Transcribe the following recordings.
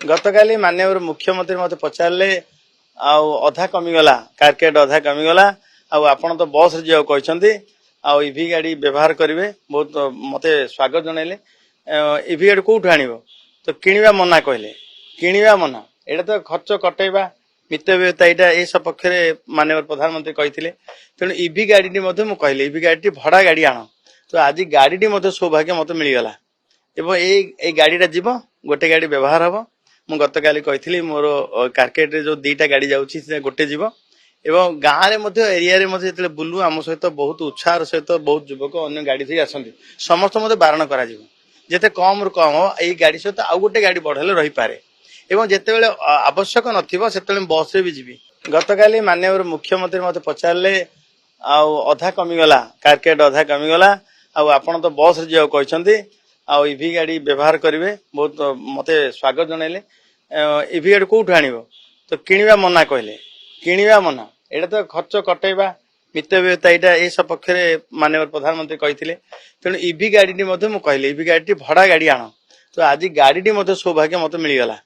गतकाली माननीय मुख्यमंत्री मत पचारे अधा कमीगला कारकेट अधा कमीगला आपण तो बस जी कहते इवी गाड़ी व्यवहार करेंगे बहुत मत स्वागत जनइले इवी गाड़ी कौटू आण तो किणवा मना कहले किणवा मना यहाँ तो खर्च कटेवा मितव्ययता यहाँ ए सपक्ष माननीय प्रधानमंत्री कहते तेणु इवी गाड़ी कहली इवी गाड़ी भड़ा गाड़ी आण तो आज गाड़ी सौभाग्य मत मिलगला एवं ये गाड़ीटा जीव गोटे गाड़ी व्यवहार हम मु गतकाली कही मोर कारकेट जो दीटा गाड़ी जाऊँगी गोटे जीव एवं गाँव में एरिया जो बुलू आम सहित बहुत उत्साह सहित बहुत युवक अन्य गाड़ी थी आसती समस्त मत बारण करते कम रु कम ये गाड़ी सहित आउ गोटे गाड़ी बढ़े रही पारे एवं जिते आवश्यक नसे बस रे भी जीवी गतकाली माननीय मुख्यमंत्री मत पचारे अधा कमीगला कारकेट अधा कमीगला आपण तो बस जी कहते इवी गाड़ी व्यवहार करेंगे बहुत मत स्वागत जनइले इवी गाड़ी कौटू आण तो किणवा मना कहले किणवा मना यहाँ तो खर्च कटेवा मितव्ययता यहाँ ए सपक्ष माननीय प्रधानमंत्री कहते तेणु इवी गाड़ी कहली इवी गाड़ी भड़ा गाड़ी आण तो आज गाड़ी सौभाग्य मत मिलगला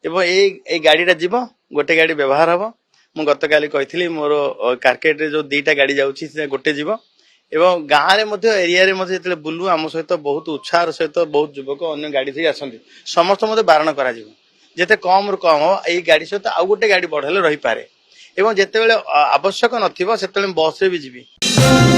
एवं ये गाड़ीटा जीव गोटे गाड़ी व्यवहार हम मु गतकाली कही मोर कारकेट जो दीटा गाड़ी जाऊँगी गोटे जीव एवं गाँव में एरिया जो बुलू आम सहित बहुत उत्साह सहित बहुत युवक अन्य गाड़ी थी आसती समस्त मत बारण करते कम रु कम ये गाड़ी सहित आउ गोटे गाड़ी बढ़े रही पारे एवं जिते आवश्यक नसे बस रे भी जीवी।